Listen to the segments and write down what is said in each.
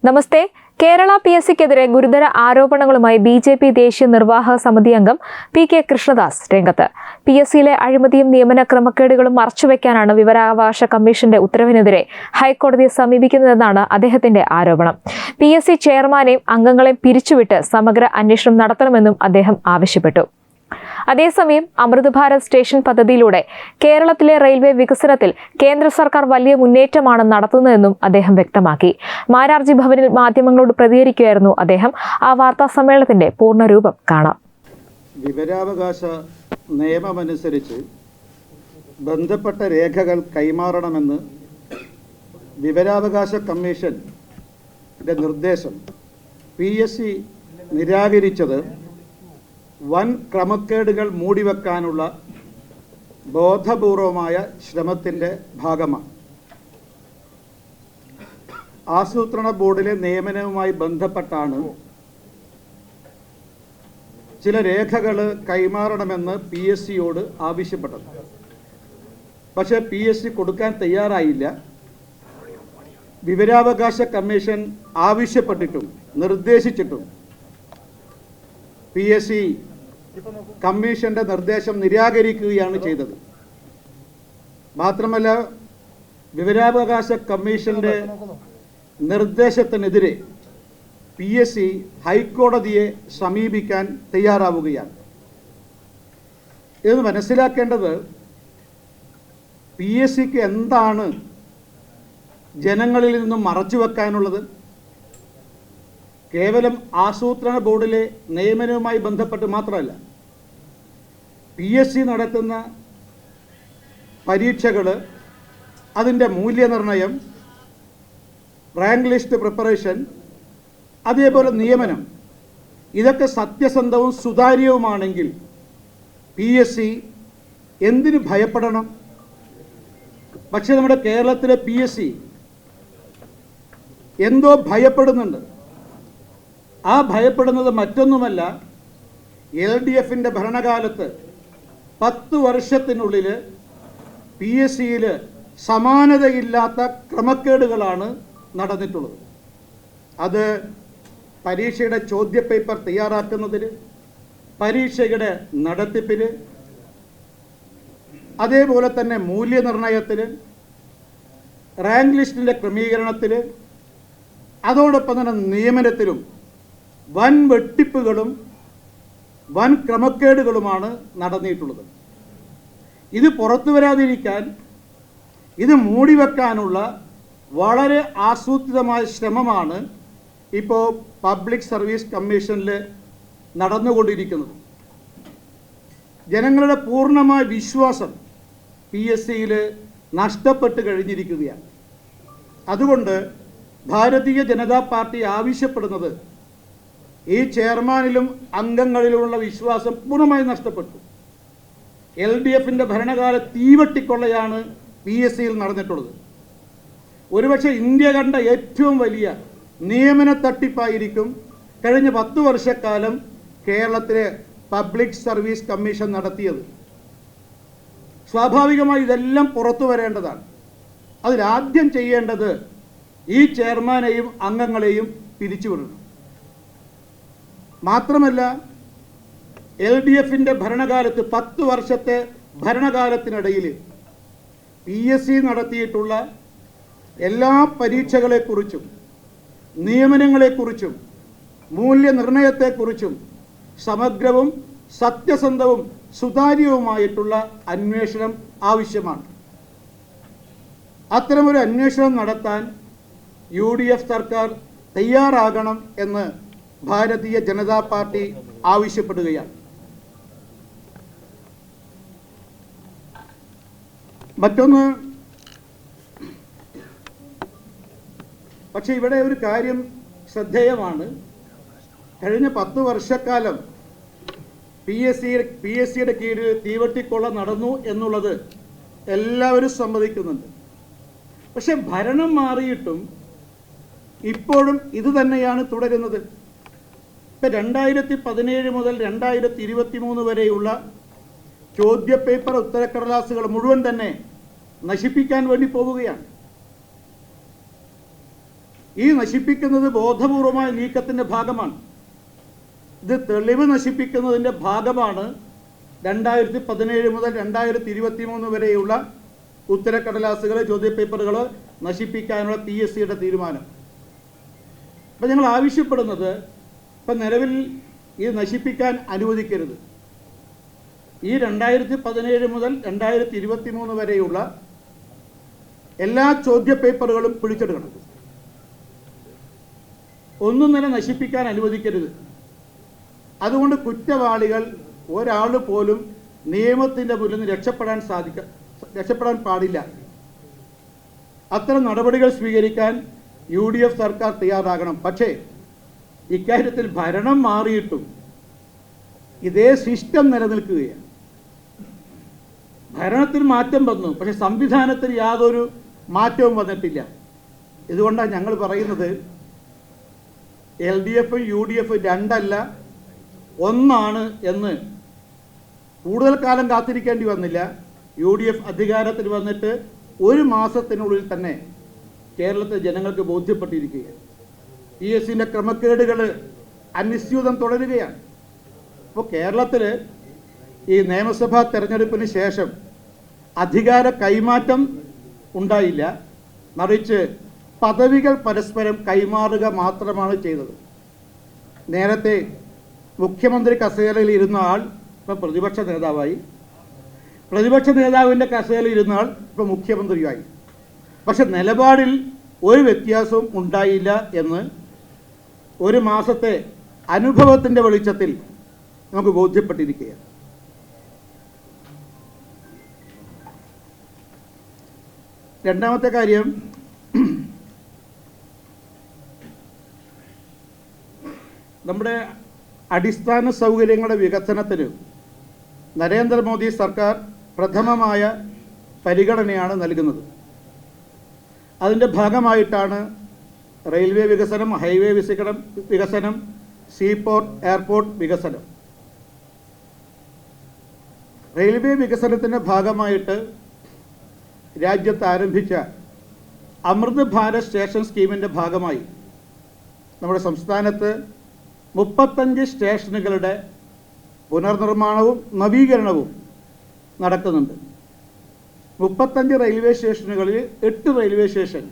നമസ്തേ. കേരള PSCക്കെതിരെ ഗുരുതര ആരോപണങ്ങളുമായി BJP ദേശീയ നിർവാഹക സമിതി അംഗം PK കൃഷ്ണദാസ് രംഗത്ത്. PSCയിലെ അഴിമതിയും നിയമന ക്രമക്കേടുകളും മറച്ചുവെക്കാനാണ് വിവരാവകാശ കമ്മീഷന്റെ ഉത്തരവിനെതിരെ ഹൈക്കോടതിയെ സമീപിക്കുന്നതെന്നാണ് അദ്ദേഹത്തിന്റെ ആരോപണം. PSC ചെയർമാനെയും അംഗങ്ങളെയും പിരിച്ചുവിട്ട് സമഗ്ര അന്വേഷണം നടത്തണമെന്നും അദ്ദേഹം ആവശ്യപ്പെട്ടു. അതേസമയം അമൃത് ഭാരത് സ്റ്റേഷൻ പദ്ധതിയിലൂടെ കേരളത്തിലെ റെയിൽവേ വികസനത്തിൽ കേന്ദ്ര സർക്കാർ വലിയ മുന്നേറ്റമാണ് നടത്തുന്നതെന്നും അദ്ദേഹം വ്യക്തമാക്കി. മാരാർജി ഭവനിൽ മാധ്യമങ്ങളോട് പ്രതികരിക്കുകയായിരുന്നു അദ്ദേഹം. ആ വാർത്താ സമ്മേളനത്തിന്റെ പൂർണ്ണരൂപം കാണാം. വിവരാവകാശ നിയമമനുസരിച്ച് ബന്ധപ്പെട്ട രേഖകൾ കൈമാറണമെന്ന് വിവരാവകാശ കമ്മീഷന്റെ നിർദ്ദേശം PSC നിരാകരിച്ചത് വൻ ക്രമക്കേടുകൾ മൂടിവെക്കാനുള്ള ബോധപൂർവമായ ശ്രമത്തിൻ്റെ ഭാഗമാണ്. ആസൂത്രണ ബോർഡിലെ നിയമനവുമായി ബന്ധപ്പെട്ടാണ് ചില രേഖകൾ കൈമാറണമെന്ന് PSCയോട് ആവശ്യപ്പെട്ടത്. പക്ഷേ PSC കൊടുക്കാൻ തയ്യാറായില്ല. വിവരാവകാശ കമ്മീഷൻ ആവശ്യപ്പെട്ടിട്ടും നിർദ്ദേശിച്ചിട്ടും PSC കമ്മീഷന്റെ നിർദ്ദേശം നിരാകരിക്കുകയാണ് ചെയ്തത്. മാത്രമല്ല, വിവരാവകാശ കമ്മീഷന്റെ നിർദ്ദേശത്തിനെതിരെ PSC ഹൈക്കോടതിയെ സമീപിക്കാൻ തയ്യാറാവുകയാണ്. ഇത് മനസ്സിലാക്കേണ്ടത് PSCക്ക് എന്താണ് ജനങ്ങളിൽ നിന്നും മറച്ചുവെക്കാനുള്ളത്? കേവലം ആസൂത്രണ ബോർഡിലെ നിയമനവുമായി ബന്ധപ്പെട്ട് മാത്രമല്ല, PSC നടത്തുന്ന പരീക്ഷകൾ, അതിൻ്റെ മൂല്യനിർണ്ണയം, റാങ്ക് ലിസ്റ്റ് പ്രിപ്പറേഷൻ, അതേപോലെ നിയമനം, ഇതൊക്കെ സത്യസന്ധവും സുതാര്യവുമാണെങ്കിൽ PSC എന്തിനു ഭയപ്പെടണം? പക്ഷേ നമ്മുടെ കേരളത്തിലെ PSC എന്തോ ഭയപ്പെടുന്നുണ്ട്. ആ ഭയപ്പെടുന്നത് മറ്റൊന്നുമല്ല, LDFന്റെ ഭരണകാലത്ത് 10 വർഷത്തിനുള്ളിൽ PSCയിൽ സമാനതയില്ലാത്ത ക്രമക്കേടുകളാണ് നടന്നിട്ടുള്ളത്. അത് പരീക്ഷയുടെ ചോദ്യപേപ്പർ തയ്യാറാക്കുന്നതിൽ, പരീക്ഷയുടെ നടത്തിപ്പിൽ, അതേപോലെ തന്നെ മൂല്യനിർണ്ണയത്തിൽ, റാങ്ക് ലിസ്റ്റിൻ്റെ ക്രമീകരണത്തിൽ, അതോടൊപ്പം തന്നെ നിയമനത്തിലും വൻ വെട്ടിപ്പുകളും വൻ ക്രമക്കേടുകളുമാണ് നടന്നിട്ടുള്ളത്. ഇത് പുറത്തു വരാതിരിക്കാൻ, ഇത് മൂടിവെക്കാനുള്ള വളരെ ആസൂത്രിതമായ ശ്രമമാണ് ഇപ്പോൾ പബ്ലിക് സർവീസ് കമ്മീഷനിൽ നടന്നുകൊണ്ടിരിക്കുന്നത്. ജനങ്ങളുടെ പൂർണ്ണമായ വിശ്വാസം PSCയിൽ നഷ്ടപ്പെട്ട് കഴിഞ്ഞിരിക്കുകയാണ്. അതുകൊണ്ട് ഭാരതീയ ജനതാ പാർട്ടി ആവശ്യപ്പെടുന്നത്, ഈ ചെയർമാനിലും അംഗങ്ങളിലുമുള്ള വിശ്വാസം പൂർണ്ണമായി നഷ്ടപ്പെട്ടു. LDFന്റെ ഭരണകാല തീവട്ടിക്കൊള്ളയാണ് PSCയിൽ നടന്നിട്ടുള്ളത്. ഒരുപക്ഷെ ഇന്ത്യ കണ്ട ഏറ്റവും വലിയ നിയമന തട്ടിപ്പായിരിക്കും കഴിഞ്ഞ 10 വർഷക്കാലം കേരളത്തിലെ പബ്ലിക് സർവീസ് കമ്മീഷൻ നടത്തിയത്. സ്വാഭാവികമായി ഇതെല്ലാം പുറത്തു വരേണ്ടതാണ്. അതിലാദ്യം ചെയ്യേണ്ടത് ഈ ചെയർമാനെയും അംഗങ്ങളെയും പിരിച്ചുവിടണം. മാത്രമല്ല, LDFന്റെ ഭരണകാലത്ത് 10 വർഷത്തെ ഭരണകാലത്തിനിടയിൽ PSC നടത്തിയിട്ടുള്ള എല്ലാ പരീക്ഷകളെക്കുറിച്ചും, നിയമനങ്ങളെക്കുറിച്ചും, മൂല്യനിർണ്ണയത്തെക്കുറിച്ചും സമഗ്രവും സത്യസന്ധവും സുതാര്യവുമായിട്ടുള്ള അന്വേഷണം ആവശ്യമാണ്. അത്തരമൊരു അന്വേഷണം നടത്താൻ UDF സർക്കാർ തയ്യാറാകണം എന്ന് ഭാരതീയ ജനതാ പാർട്ടി ആവശ്യപ്പെടുകയാണ്. മറ്റൊന്ന്, പക്ഷെ ഇവിടെ ഒരു കാര്യം ശ്രദ്ധേയമാണ്. കഴിഞ്ഞ 10 വർഷക്കാലം PSCയുടെ കീഴിൽ തീവട്ടിക്കൊള്ള നടന്നു എന്നുള്ളത് എല്ലാവരും സമ്മതിക്കുന്നുണ്ട്. പക്ഷെ ഭരണം മാറിയിട്ടും ഇപ്പോഴും ഇത് തന്നെയാണ് തുടരുന്നത്. ഇപ്പം 2017 മുതൽ 2023 വരെയുള്ള ചോദ്യപേപ്പർ ഉത്തരക്കടലാസുകൾ മുഴുവൻ തന്നെ നശിപ്പിക്കാൻ വേണ്ടി പോവുകയാണ്. ഈ നശിപ്പിക്കുന്നത് ബോധപൂർവമായ നീക്കത്തിൻ്റെ ഭാഗമാണ്. ഇത് തെളിവ് നശിപ്പിക്കുന്നതിൻ്റെ ഭാഗമാണ് 2017 മുതൽ 2023 വരെയുള്ള ഉത്തരക്കടലാസുകൾ, ചോദ്യപേപ്പറുകൾ നശിപ്പിക്കാനുള്ള PSCയുടെ തീരുമാനം. അപ്പം ഞങ്ങൾ ആവശ്യപ്പെടുന്നത്, ഇപ്പം നിലവിൽ ഇത് നശിപ്പിക്കാൻ അനുവദിക്കരുത്. ഈ 2017 മുതൽ 2023 വരെയുള്ള എല്ലാ ചോദ്യപേപ്പറുകളും പിടിച്ചെടുക്കണം. ഒന്നും തന്നെ നശിപ്പിക്കാൻ അനുവദിക്കരുത്. അതുകൊണ്ട് കുറ്റവാളികൾ ഒരാൾ പോലും നിയമത്തിൻ്റെ മുന്നിൽ നിന്ന് രക്ഷപ്പെടാൻ പാടില്ല. അത്തരം നടപടികൾ സ്വീകരിക്കാൻ UDF സർക്കാർ തയ്യാറാകണം. പക്ഷേ ഇക്കാര്യത്തിൽ ഭരണം മാറിയിട്ടും ഇതേ സിസ്റ്റം നിലനിൽക്കുകയാണ്. ഭരണത്തിൽ മാറ്റം വന്നു, പക്ഷെ സംവിധാനത്തിൽ യാതൊരു മാറ്റവും വന്നിട്ടില്ല. ഇതുകൊണ്ടാണ് ഞങ്ങൾ പറയുന്നത് LDF UDF രണ്ടല്ല ഒന്നാണ് എന്ന്. കൂടുതൽ കാലം കാത്തിരിക്കേണ്ടി വന്നില്ല. UDF അധികാരത്തിൽ വന്നിട്ട് 1 മാസത്തിനുള്ളിൽ തന്നെ കേരളത്തിലെ ജനങ്ങൾക്ക് ബോധ്യപ്പെട്ടിരിക്കുകയാണ്. PSCൻ്റെ ക്രമക്കേടുകൾ അനിശ്ചിതം തുടരുകയാണ്. അപ്പോൾ കേരളത്തിൽ ഈ നിയമസഭാ തെരഞ്ഞെടുപ്പിന് ശേഷം അധികാര കൈമാറ്റം ഉണ്ടായില്ല, മറിച്ച് പദവികൾ പരസ്പരം കൈമാറുക മാത്രമാണ് ചെയ്തത്. നേരത്തെ മുഖ്യമന്ത്രി കസേരയിൽ ഇരുന്ന ആൾ ഇപ്പം പ്രതിപക്ഷ നേതാവായി, പ്രതിപക്ഷ നേതാവിൻ്റെ കസേരയിൽ ഇരുന്ന ആൾ ഇപ്പം മുഖ്യമന്ത്രിയായി. പക്ഷെ നിലപാടിൽ ഒരു വ്യത്യാസവും ഉണ്ടായില്ല എന്ന് 1 മാസത്തെ അനുഭവത്തിൻ്റെ വെളിച്ചത്തിൽ നമുക്ക് ബോധ്യപ്പെട്ടിരിക്കുകയാണ്. രണ്ടാമത്തെ കാര്യം, നമ്മുടെ അടിസ്ഥാന സൗകര്യങ്ങളുടെ വികസനത്തിന് നരേന്ദ്രമോദി സർക്കാർ പ്രഥമമായ പരിഗണനയാണ് നൽകുന്നത്. അതിൻ്റെ ഭാഗമായിട്ടാണ് റെയിൽവേ വികസനം, ഹൈവേ വികസനം, സീപോർട്ട്, എയർപോർട്ട് വികസനം. റെയിൽവേ വികസനത്തിൻ്റെ ഭാഗമായിട്ട് രാജ്യത്ത് ആരംഭിച്ച അമൃത് ഭാരത് സ്റ്റേഷൻ സ്കീമിൻ്റെ ഭാഗമായി നമ്മുടെ സംസ്ഥാനത്ത് 35 സ്റ്റേഷനുകളുടെ പുനർനിർമ്മാണവും നവീകരണവും നടക്കുന്നുണ്ട്. 35 റെയിൽവേ സ്റ്റേഷനുകളിൽ 8 റെയിൽവേ സ്റ്റേഷൻ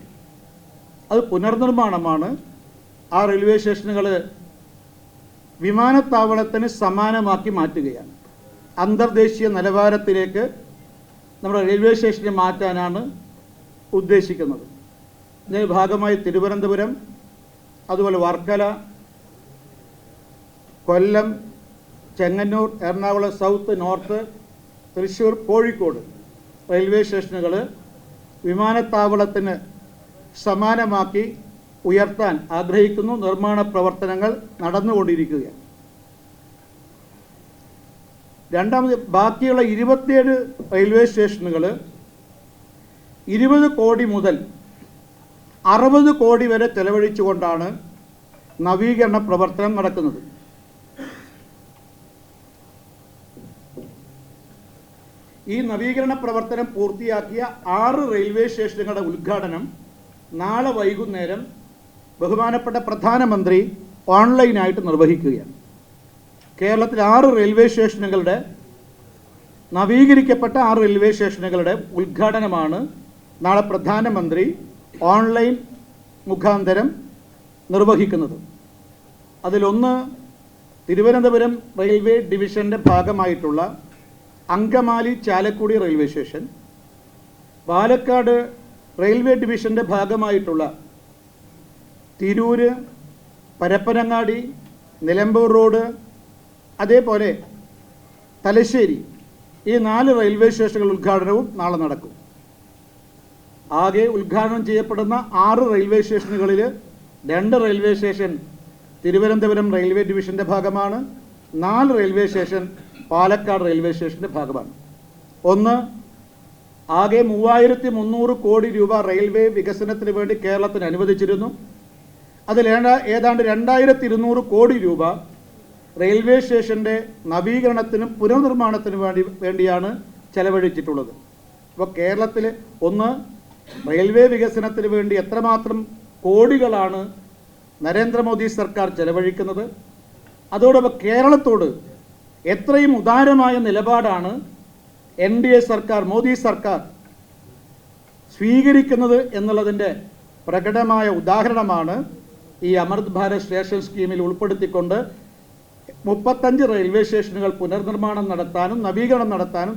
അത് പുനർനിർമ്മാണമാണ്. ആ റെയിൽവേ സ്റ്റേഷനുകൾ വിമാനത്താവളത്തിന് സമാനമാക്കി മാറ്റുകയാണ്. അന്തർദേശീയ നിലവാരത്തിലേക്ക് നമ്മുടെ റെയിൽവേ സ്റ്റേഷനെ മാറ്റാനാണ് ഉദ്ദേശിക്കുന്നത്. ഇതിൻ്റെ ഭാഗമായി തിരുവനന്തപുരം, അതുപോലെ Varkala, Kollam, Chengannur, Ernakulam south, north, Thrissur, Kozhikode railway സ്റ്റേഷനുകൾ വിമാനത്താവളത്തിന് സമാനമാക്കി ഉയർത്താൻ ആഗ്രഹിക്കുന്നു. നിർമ്മാണ പ്രവർത്തനങ്ങൾ നടന്നുകൊണ്ടിരിക്കുകയാണ്. രണ്ടാമത്, ബാക്കിയുള്ള 27 റെയിൽവേ സ്റ്റേഷനുകൾ 20 കോടി മുതൽ 60 കോടി വരെ ചെലവഴിച്ചുകൊണ്ടാണ് നവീകരണ പ്രവർത്തനം നടക്കുന്നത്. ഈ നവീകരണ പ്രവർത്തനം പൂർത്തിയാക്കിയ 6 റെയിൽവേ സ്റ്റേഷനുകളുടെ ഉദ്ഘാടനം നാളെ വൈകുന്നേരം ബഹുമാനപ്പെട്ട പ്രധാനമന്ത്രി ഓൺലൈനായിട്ട് നിർവഹിക്കുകയാണ്. കേരളത്തിൽ 6 റെയിൽവേ സ്റ്റേഷനുകളുടെ നവീകരിക്കപ്പെട്ട 6 റെയിൽവേ സ്റ്റേഷനുകളുടെ ഉദ്ഘാടനമാണ് നാളെ പ്രധാനമന്ത്രി ഓൺലൈൻ മുഖാന്തരം നിർവഹിക്കുന്നത്. അതിലൊന്ന് തിരുവനന്തപുരം റെയിൽവേ ഡിവിഷൻ്റെ ഭാഗമായിട്ടുള്ള Angamaly Chalakudy railway station, Palakkad railway ഡിവിഷൻ്റെ ഭാഗമായിട്ടുള്ള തിരൂര്, പരപ്പനങ്ങാടി, നിലമ്പൂർ റോഡ്, അതേപോലെ തലശ്ശേരി, ഈ 4 റെയിൽവേ സ്റ്റേഷനുകൾ ഉദ്ഘാടനവും നാളെ നടക്കും. ആകെ ഉദ്ഘാടനം ചെയ്യപ്പെടുന്ന 6 റെയിൽവേ സ്റ്റേഷനുകളിൽ 2 റെയിൽവേ സ്റ്റേഷൻ തിരുവനന്തപുരം റെയിൽവേ ഡിവിഷൻ്റെ ഭാഗമാണ്, 4 റെയിൽവേ സ്റ്റേഷൻ പാലക്കാട് റെയിൽവേ സ്റ്റേഷൻ്റെ ഭാഗമാണ്. ഒന്ന്, ആകെ 3300 കോടി രൂപ റെയിൽവേ വികസനത്തിന് വേണ്ടി കേരളത്തിന് അനുവദിച്ചിരുന്നു. അതിൽ ഏതാണ്ട് 2200 കോടി രൂപ റെയിൽവേ സ്റ്റേഷൻ്റെ നവീകരണത്തിനും പുനർനിർമ്മാണത്തിനും വേണ്ടിയാണ് ചെലവഴിച്ചിട്ടുള്ളത്. അപ്പോൾ കേരളത്തിൽ ഒന്ന്, റെയിൽവേ വികസനത്തിന് വേണ്ടി എത്രമാത്രം കോടികളാണ് നരേന്ദ്രമോദി സർക്കാർ ചെലവഴിക്കുന്നത്. അതോടൊപ്പം കേരളത്തോട് എത്രയും ഉദാരമായ നിലപാടാണ് NDA സർക്കാർ, മോദി സർക്കാർ സ്വീകരിക്കുന്നത് എന്നുള്ളതിൻ്റെ പ്രകടമായ ഉദാഹരണമാണ് ഈ അമൃത് ഭാരത് സ്റ്റേഷൻ സ്കീമിൽ ഉൾപ്പെടുത്തിക്കൊണ്ട് 35 റെയിൽവേ സ്റ്റേഷനുകൾ പുനർനിർമ്മാണം നടത്താനും നവീകരണം നടത്താനും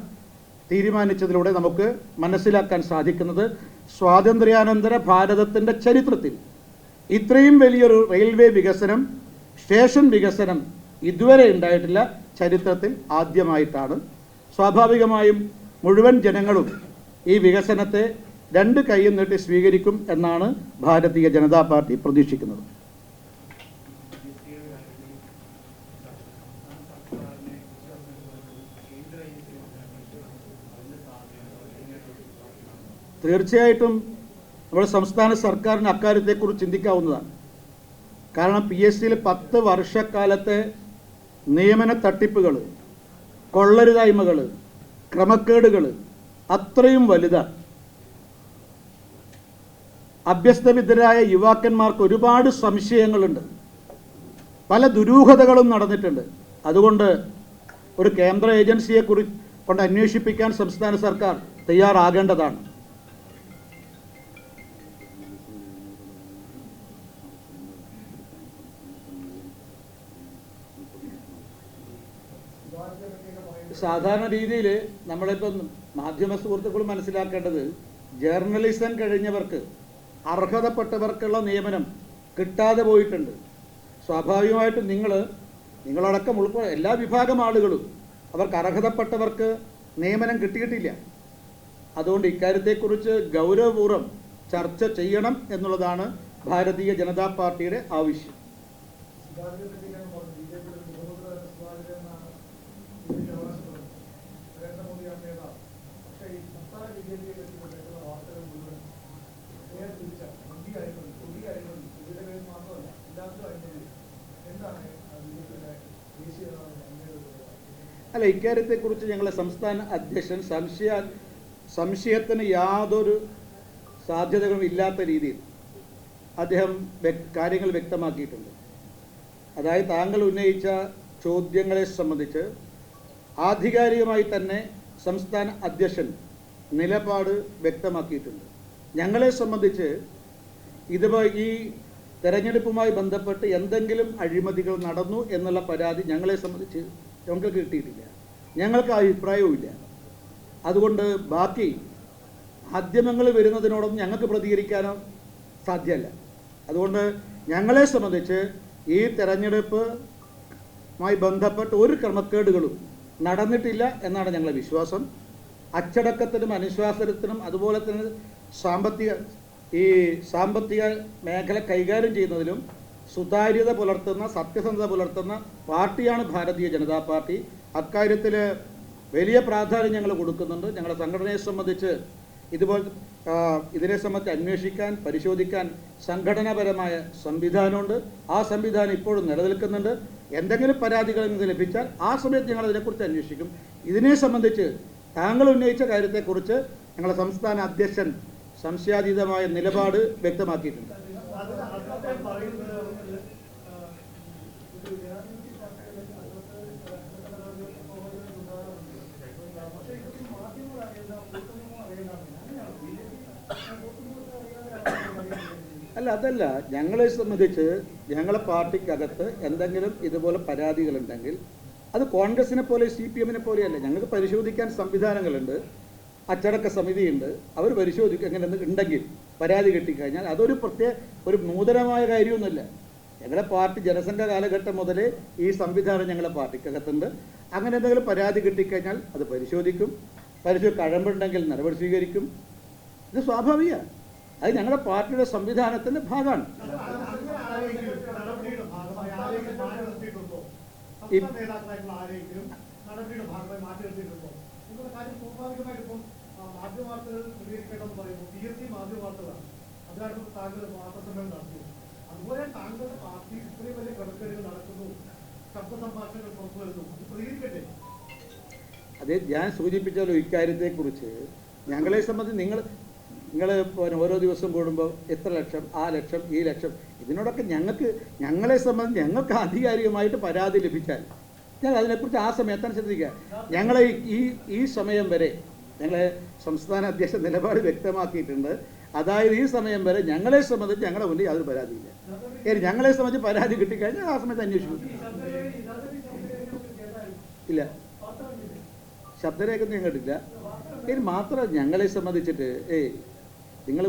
തീരുമാനിച്ചതിലൂടെ നമുക്ക് മനസ്സിലാക്കാൻ സാധിക്കുന്നത്. സ്വാതന്ത്ര്യാനന്തര ഭാരതത്തിൻ്റെ ചരിത്രത്തിൽ ഇത്രയും വലിയൊരു റെയിൽവേ വികസനം, സ്റ്റേഷൻ വികസനം ഇതുവരെ ഉണ്ടായിട്ടില്ല, ചരിത്രത്തിൽ ആദ്യമായിട്ടാണ്. സ്വാഭാവികമായും മുഴുവൻ ജനങ്ങളും ഈ വികസനത്തെ രണ്ട് കൈയും നീട്ടി സ്വീകരിക്കും എന്നാണ് ഭാരതീയ ജനതാ പാർട്ടി പ്രതീക്ഷിക്കുന്നത്. തീർച്ചയായിട്ടും നമ്മുടെ സംസ്ഥാന സർക്കാരിന് അക്കാര്യത്തെക്കുറിച്ച് ചിന്തിക്കാവുന്നതാണ്. കാരണം PSCയിൽ 10 വർഷക്കാലത്തെ നിയമന തട്ടിപ്പുകൾ, കൊള്ളരുതായ്മകൾ, ക്രമക്കേടുകൾ അത്രയും വലുതാണ്. അഭ്യസ്തവിദ്യരായ യുവാക്കന്മാർക്ക് ഒരുപാട് സംശയങ്ങളുണ്ട്, പല ദുരൂഹതകളും നടന്നിട്ടുണ്ട്. അതുകൊണ്ട് ഒരു കേന്ദ്ര ഏജൻസിയെ കൊണ്ട് അന്വേഷിപ്പിക്കാൻ സംസ്ഥാന സർക്കാർ തയ്യാറാകേണ്ടതാണ്. സാധാരണ രീതിയിൽ നമ്മളിപ്പം മാധ്യമ സുഹൃത്തുക്കൾ മനസ്സിലാക്കേണ്ടത്, ജേർണലിസം കഴിഞ്ഞവർക്ക്, അർഹതപ്പെട്ടവർക്കുള്ള നിയമനം കിട്ടാതെ പോയിട്ടുണ്ട്. സ്വാഭാവികമായിട്ടും നിങ്ങളടക്കം ഉൾപ്പെടെ എല്ലാ വിഭാഗം ആളുകളും അവർക്ക് അർഹതപ്പെട്ടവർക്ക് നിയമനം കിട്ടിയിട്ടില്ല. അതുകൊണ്ട് ഇക്കാര്യത്തെക്കുറിച്ച് ഗൗരവപൂർവ്വം ചർച്ച ചെയ്യണം എന്നുള്ളതാണ് ഭാരതീയ ജനതാ പാർട്ടിയുടെ ആവശ്യം. അല്ല, ഇക്കാര്യത്തെക്കുറിച്ച് ഞങ്ങളെ സംസ്ഥാന അധ്യക്ഷൻ സംശയത്തിന് യാതൊരു സാധ്യതകളും ഇല്ലാത്ത രീതിയിൽ അദ്ദേഹം കാര്യങ്ങൾ വ്യക്തമാക്കിയിട്ടുണ്ട്. അതായത് താങ്കൾ ഉന്നയിച്ച ചോദ്യങ്ങളെ സംബന്ധിച്ച് ആധികാരികമായി തന്നെ സംസ്ഥാന അധ്യക്ഷൻ നിലപാട് വ്യക്തമാക്കിയിട്ടുണ്ട്. ഞങ്ങളെ സംബന്ധിച്ച് ഈ തെരഞ്ഞെടുപ്പുമായി ബന്ധപ്പെട്ട് എന്തെങ്കിലും അഴിമതികൾ നടന്നു എന്നുള്ള പരാതി ഞങ്ങളെ സംബന്ധിച്ച് ഞങ്ങൾക്ക് കിട്ടിയിട്ടില്ല, ഞങ്ങൾക്ക് അഭിപ്രായവുമില്ല. അതുകൊണ്ട് ബാക്കി മാധ്യമങ്ങൾ വരുന്നതിനോടൊന്നും ഞങ്ങൾക്ക് പ്രതികരിക്കാനോ സാധ്യമല്ല. അതുകൊണ്ട് ഞങ്ങളെ സംബന്ധിച്ച് ഈ തെരഞ്ഞെടുപ്പുമായി ബന്ധപ്പെട്ട് ഒരു ക്രമക്കേടുകളും നടന്നിട്ടില്ല എന്നാണ് ഞങ്ങളുടെ വിശ്വാസം. അച്ചടക്കത്തിനും അനുശാസനത്തിനും അതുപോലെ തന്നെ സാമ്പത്തിക മേഖല കൈകാര്യം ചെയ്യുന്നതിലും സുതാര്യത പുലർത്തുന്ന, സത്യസന്ധത പുലർത്തുന്ന പാർട്ടിയാണ് ഭാരതീയ ജനതാ പാർട്ടി. അക്കാര്യത്തിൽ വലിയ പ്രാധാന്യം ഞങ്ങൾ കൊടുക്കുന്നുണ്ട്. ഞങ്ങളുടെ സംഘടനയെ സംബന്ധിച്ച് ഇതിനെ സംബന്ധിച്ച് അന്വേഷിക്കാൻ, പരിശോധിക്കാൻ സംഘടനാപരമായ സംവിധാനമുണ്ട്. ആ സംവിധാനം ഇപ്പോഴും നിലനിൽക്കുന്നുണ്ട്. എന്തെങ്കിലും പരാതികളിൽ നിന്ന് ലഭിച്ചാൽ ആ സമയത്ത് ഞങ്ങൾ അതിനെക്കുറിച്ച് അന്വേഷിക്കും. ഇതിനെ സംബന്ധിച്ച് താങ്കൾ ഉന്നയിച്ച കാര്യത്തെക്കുറിച്ച് ഞങ്ങളുടെ സംസ്ഥാന അധ്യക്ഷൻ സംശയാതീതമായ നിലപാട് വ്യക്തമാക്കിയിട്ടുണ്ട്. അല്ല, അതല്ല, ഞങ്ങളെ സംബന്ധിച്ച് ഞങ്ങളെ പാർട്ടിക്കകത്ത് എന്തെങ്കിലും ഇതുപോലെ പരാതികളുണ്ടെങ്കിൽ അത് കോൺഗ്രസിനെ പോലെ CPM-നെ പോലെയല്ല. ഞങ്ങൾക്ക് പരിശോധിക്കാൻ സംവിധാനങ്ങളുണ്ട്, അച്ചടക്ക സമിതിയുണ്ട്. അവർ പരിശോധിക്കും. എങ്ങനെ ഉണ്ടെങ്കിൽ പരാതി കിട്ടിക്കഴിഞ്ഞാൽ ഒരു നൂതനമായ കാര്യമൊന്നുമില്ല. ഞങ്ങളുടെ പാർട്ടി ജനസംഘ കാലഘട്ടം മുതലേ ഈ സംവിധാനം ഞങ്ങളുടെ പാർട്ടിക്കകത്തുണ്ട്. അങ്ങനെ എന്തെങ്കിലും പരാതി കിട്ടിക്കഴിഞ്ഞാൽ അത് പരിശോധിക്കും. കഴമ്പുണ്ടെങ്കിൽ നടപടി സ്വീകരിക്കും. ഇത് സ്വാഭാവികമാണ്. അത് ഞങ്ങളുടെ പാർട്ടിയുടെ സംവിധാനത്തിൻ്റെ ഭാഗമാണ്. അതെ, ഞാൻ സൂചിപ്പിച്ചാലോ ഇക്കാര്യത്തെക്കുറിച്ച് ഞങ്ങളെ സംബന്ധിച്ച് നിങ്ങൾ ഓരോ ദിവസം കൂടുമ്പോൾ എത്ര ലക്ഷം, ആ ലക്ഷം, ഈ ലക്ഷം, ഇതിനോടൊക്കെ ഞങ്ങളെ സംബന്ധിച്ച് ഞങ്ങൾക്ക് ആധികാരികമായിട്ട് പരാതി ലഭിച്ചാൽ ഞങ്ങൾ അതിനെക്കുറിച്ച് ആ സമയത്താണ് ശ്രദ്ധിക്കുക. ഞങ്ങളെ ഈ സമയം വരെ ഞങ്ങളെ സംസ്ഥാന അധ്യക്ഷ നിലപാട് വ്യക്തമാക്കിയിട്ടുണ്ട്. അതായത് ഈ സമയം വരെ ഞങ്ങളെ സംബന്ധിച്ച് ഞങ്ങളുടെ മുന്നിൽ യാതൊരു പരാതിയില്ല. ഞങ്ങളെ സംബന്ധിച്ച് പരാതി കിട്ടിക്കഴിഞ്ഞാൽ ആ സമയത്ത് അന്വേഷിക്കും. ഇല്ല, ശബ്ദരേഖയൊന്നും ഞാൻ കേട്ടില്ല. ഇനി മാത്രമല്ല ഞങ്ങളെ സംബന്ധിച്ചിട്ട് നിങ്ങൾ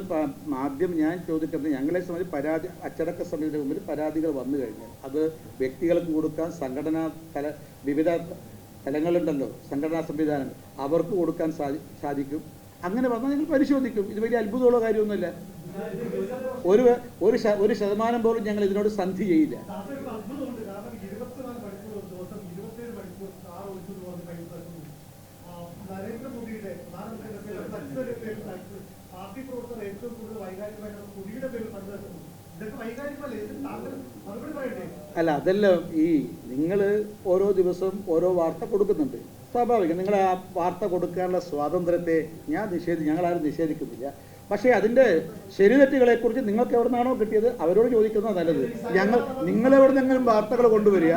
ആദ്യം ഞാൻ ചോദിക്കുന്നത്, ഞങ്ങളെ സംബന്ധിച്ച് പരാതി അച്ചടക്ക സമിതിയുടെ മുമ്പിൽ പരാതികൾ വന്നു കഴിഞ്ഞാൽ അത് വ്യക്തികൾക്ക് കൊടുക്കാൻ വിവിധ തലങ്ങളുണ്ടല്ലോ, സംഘടനാ സംവിധാനങ്ങൾ, അവർക്ക് കൊടുക്കാൻ സാധിക്കും. അങ്ങനെ വന്നാൽ ഞങ്ങൾ പരിശോധിക്കും. ഇത് വലിയ അത്ഭുതമുള്ള കാര്യമൊന്നുമില്ല. ഒരു ശതമാനം പോലും ഞങ്ങൾ ഇതിനോട് സന്ധി ചെയ്യില്ല. അല്ല, അതെല്ലാം നിങ്ങൾ ഓരോ ദിവസവും ഓരോ വാർത്ത കൊടുക്കുന്നുണ്ട്, സ്വാഭാവികം. നിങ്ങൾ ആ വാർത്ത കൊടുക്കാനുള്ള സ്വാതന്ത്ര്യത്തെ ഞങ്ങളാരും നിഷേധിക്കുന്നില്ല. പക്ഷേ അതിൻ്റെ ശരിതെറ്റുകളെക്കുറിച്ച് നിങ്ങൾക്ക് എവിടെ നിന്നാണോ കിട്ടിയത് അവരോട് ചോദിക്കുന്നത് നല്ലത്. നിങ്ങളെവിടെ നിന്നെങ്കിലും വാർത്തകൾ കൊണ്ടുവരിക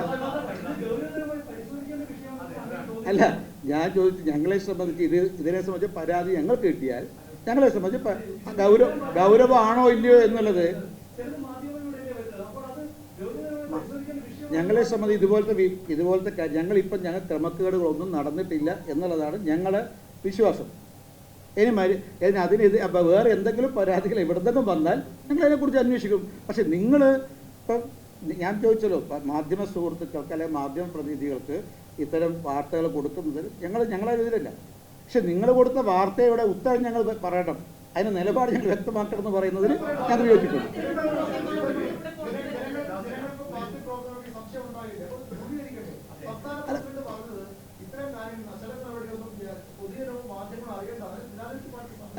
അല്ല. ഞാൻ ചോദിച്ചു, ഞങ്ങളെ സംബന്ധിച്ച് ഇതിനെ സംബന്ധിച്ച് പരാതി ഞങ്ങൾക്ക് കിട്ടിയാൽ ഞങ്ങളെ സംബന്ധിച്ച് ഗൗരവമാണോ ഇല്ലയോ എന്നുള്ളത് ഞങ്ങളെ സംബന്ധിച്ച് ഇതുപോലത്തെ ഞങ്ങളിപ്പം ക്രമക്കേടുകളൊന്നും നടന്നിട്ടില്ല എന്നുള്ളതാണ് ഞങ്ങളുടെ വിശ്വാസം. അതിനെതിരെ വേറെ എന്തെങ്കിലും പരാതികൾ എവിടെന്തെങ്കിലും വന്നാൽ ഞങ്ങൾ അതിനെക്കുറിച്ച് അന്വേഷിക്കും. പക്ഷെ ഇപ്പം ഞാൻ ചോദിച്ചല്ലോ, മാധ്യമ സുഹൃത്തുക്കൾക്ക് അല്ലെങ്കിൽ മാധ്യമ പ്രതിനിധികൾക്ക് ഇത്തരം വാർത്തകൾ കൊടുക്കുന്നതിൽ ഞങ്ങളതിലല്ല. പക്ഷെ നിങ്ങൾ കൊടുത്ത വാർത്തയുടെ ഉത്തരം ഞങ്ങൾ പറയണം, അതിന് നിലപാട് ഞങ്ങൾ വ്യക്തമാക്കണം എന്ന് പറയുന്നതിൽ ഞങ്ങൾ യോജിക്കുന്നു.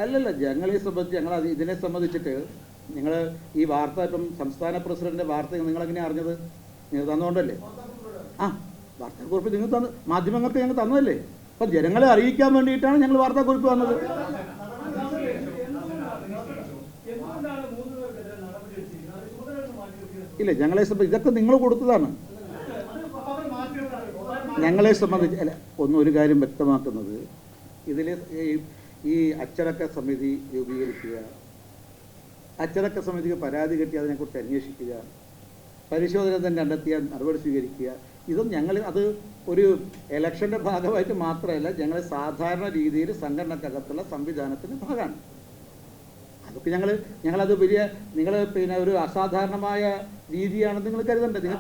അല്ലല്ല, ഞങ്ങളെ സംബന്ധിച്ച് ഇതിനെ സംബന്ധിച്ചിട്ട് നിങ്ങൾ ഈ വാർത്ത ഇപ്പം സംസ്ഥാന പ്രസിഡന്റിന്റെ വാർത്ത നിങ്ങളെങ്ങനെയാണ് അറിഞ്ഞത്? നിങ്ങൾ തന്നുകൊണ്ടല്ലേ? വാർത്താക്കുറിപ്പ് നിങ്ങൾ മാധ്യമങ്ങൾക്ക് ഞങ്ങൾ തന്നതല്ലേ? അപ്പം ജനങ്ങളെ അറിയിക്കാൻ വേണ്ടിയിട്ടാണ് ഞങ്ങൾ വാർത്താക്കുറിപ്പ് വന്നത്. ഇല്ല, ഞങ്ങളെ സംബന്ധിച്ച് ഇതൊക്കെ നിങ്ങൾ കൊടുത്തതാണ്. ഞങ്ങളെ സംബന്ധിച്ച് ഒരു കാര്യം വ്യക്തമാക്കുന്നത്, ഇതിൽ ഈ അച്ചടക്ക സമിതി രൂപീകരിക്കുക, അച്ചടക്ക സമിതിക്ക് പരാതി കിട്ടി അതിനെക്കുറിച്ച് അന്വേഷിക്കുക, പരിശോധന തന്നെ കണ്ടെത്തിയ നടപടി സ്വീകരിക്കുക, ഇതും അത് ഒരു ഇലക്ഷൻ്റെ ഭാഗമായിട്ട് മാത്രമല്ല, ഞങ്ങൾ സാധാരണ രീതിയിൽ സംഘടനക്കകത്തുള്ള സംവിധാനത്തിൻ്റെ ഭാഗമാണ്. അതൊക്കെ ഞങ്ങളത് നിങ്ങൾ ഒരു അസാധാരണമായ രീതിയാണെന്ന് നിങ്ങൾ കരുതണ്ടേ?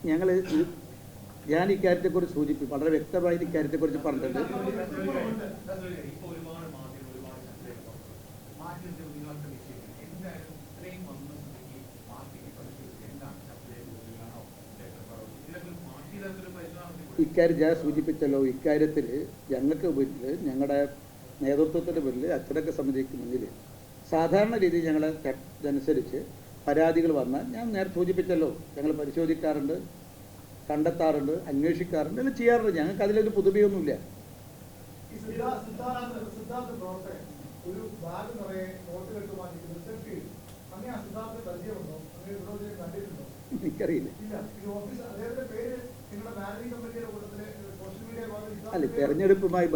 നിങ്ങൾ ഞാൻ ഇക്കാര്യത്തെക്കുറിച്ച് വളരെ വ്യക്തമായിട്ട് ഇക്കാര്യത്തെക്കുറിച്ച് പറഞ്ഞിട്ടുണ്ട്. ഇക്കാര്യം ഞാൻ സൂചിപ്പിച്ചല്ലോ, ഇക്കാര്യത്തിൽ ഞങ്ങൾക്ക് മുന്നിൽ, ഞങ്ങളുടെ നേതൃത്വത്തിൻ്റെ മുന്നിൽ, അച്ചടക്ക സമിതിക്ക് മുന്നിൽ സാധാരണ രീതിയിൽ ഞങ്ങളെ ഇതനുസരിച്ച് പരാതികൾ വന്നാൽ ഞാൻ നേരത്തെ സൂചിപ്പിച്ചല്ലോ, ഞങ്ങൾ പരിശോധിക്കാറുണ്ട്, കണ്ടെത്താറുണ്ട്, അന്വേഷിക്കാറുണ്ട്, എല്ലാം ചെയ്യാറുണ്ട്. ഞങ്ങൾക്ക് അതിലൊരു പുതുമയൊന്നുമില്ല. എനിക്കറിയില്ല. അല്ല, തെരഞ്ഞെടുപ്പുമായി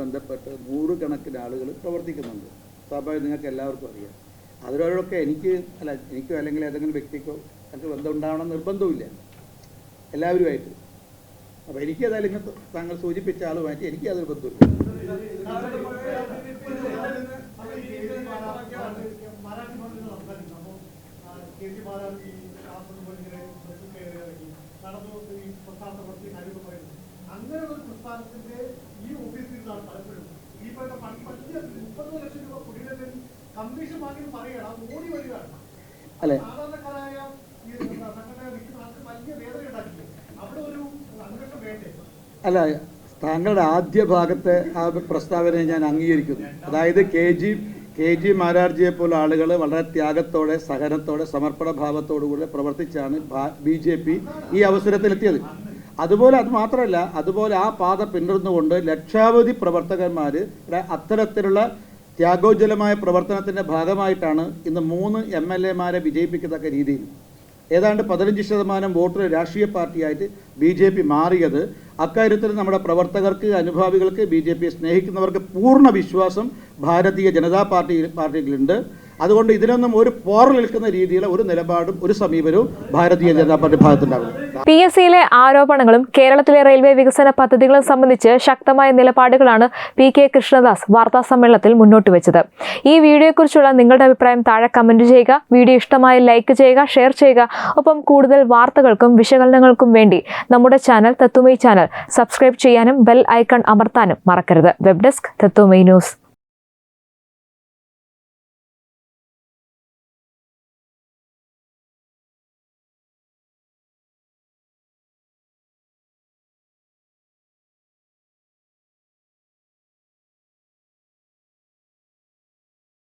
ബന്ധപ്പെട്ട് നൂറുകണക്കിന് ആളുകൾ പ്രവർത്തിക്കുന്നുണ്ട്. സ്വാഭാവികം, നിങ്ങൾക്ക് എല്ലാവർക്കും അറിയാം. അതിലൊക്കെ എനിക്കോ അല്ലെങ്കിൽ ഏതെങ്കിലും വ്യക്തിക്കോ എനിക്ക് ബന്ധം ഉണ്ടാവണം നിർബന്ധമില്ല, എല്ലാവരുമായിട്ട്. അപ്പോൾ എനിക്കതായാലും ഇങ്ങനത്തെ താങ്കൾ സൂചിപ്പിച്ച ആളുമായിട്ട് എനിക്ക് യാതൊരു ബന്ധമില്ല. അങ്ങനെ ഒരു പ്രസ്ഥാനത്തിന്റെ ഈ ഓഫീസിൽ നിന്നാണ് പലപ്പോഴും ഈ പറയുന്ന 30 ലക്ഷം രൂപ കുടിയുടെ കമ്മീഷൻ വാങ്ങി പറയണം, ഓടി വരികയാണ്. സാധാരണക്കാരായ ഈ സംഘടന നിൽക്കുന്ന ആൾക്ക് വലിയ വേദന ഉണ്ടാക്കില്ല. അവിടെ ഒരു അന്വേഷണം വേണ്ടേ? താങ്കളുടെ ആദ്യ ഭാഗത്തെ ആ പ്രസ്താവനയെ ഞാൻ അംഗീകരിക്കുന്നു. അതായത് KG മാരാർജിയെ പോലെ ആളുകൾ വളരെ ത്യാഗത്തോടെ, സഹനത്തോടെ, സമർപ്പണ ഭാവത്തോടുകൂടി പ്രവർത്തിച്ചാണ് BJP ഈ അവസരത്തിലെത്തിയത്. അതുപോലെ അത് മാത്രമല്ല, അതുപോലെ ആ പാത പിന്തുടർന്നുകൊണ്ട് ലക്ഷാവധി പ്രവർത്തകന്മാർ അത്തരത്തിലുള്ള ത്യാഗോജ്വലമായ പ്രവർത്തനത്തിൻ്റെ ഭാഗമായിട്ടാണ് ഇന്ന് 3 MLA-മാരെ വിജയിപ്പിക്കത്തക്ക രീതിയിൽ ഏതാണ്ട് 15% വോട്ട് രാഷ്ട്രീയ പാർട്ടിയായിട്ട് BJP മാറിയത്. അക്കാര്യത്തിൽ നമ്മുടെ പ്രവർത്തകർക്ക്, അനുഭാവികൾക്ക്, BJPയെ സ്നേഹിക്കുന്നവർക്ക് പൂർണ്ണ വിശ്വാസം ഭാരതീയ ജനതാ പാർട്ടിയിലുണ്ട്. അതുകൊണ്ട് ഇതിനൊന്നും ഒരു പോറൽ നിൽക്കുന്ന രീതിയിൽ ഒരു നിലപാടും ഒരു സമീപനവും ഭാരതീയ ജനതാ പാർട്ടി ഭാഗത്തുണ്ടാകും. PSCയിലെ ആരോപണങ്ങളും കേരളത്തിലെ റെയിൽവേ വികസന പദ്ധതികളും സംബന്ധിച്ച് ശക്തമായ നിലപാടുകളാണ് PK കൃഷ്ണദാസ് വാർത്താ സമ്മേളനത്തിൽ മുന്നോട്ട് വെച്ചത്. ഈ വീഡിയോയെക്കുറിച്ചുള്ള നിങ്ങളുടെ അഭിപ്രായം താഴെ കമന്റ് ചെയ്യുക. വീഡിയോ ഇഷ്ടമായി ലൈക്ക് ചെയ്യുക, ഷെയർ ചെയ്യുക. ഒപ്പം കൂടുതൽ വാർത്തകൾക്കും വിശകലനങ്ങൾക്കും വേണ്ടി നമ്മുടെ ചാനൽ തത്വമയി ചാനൽ സബ്സ്ക്രൈബ് ചെയ്യാനും ബെൽ ഐക്കൺ അമർത്താനും മറക്കരുത്. Web desk Tatwamayi news.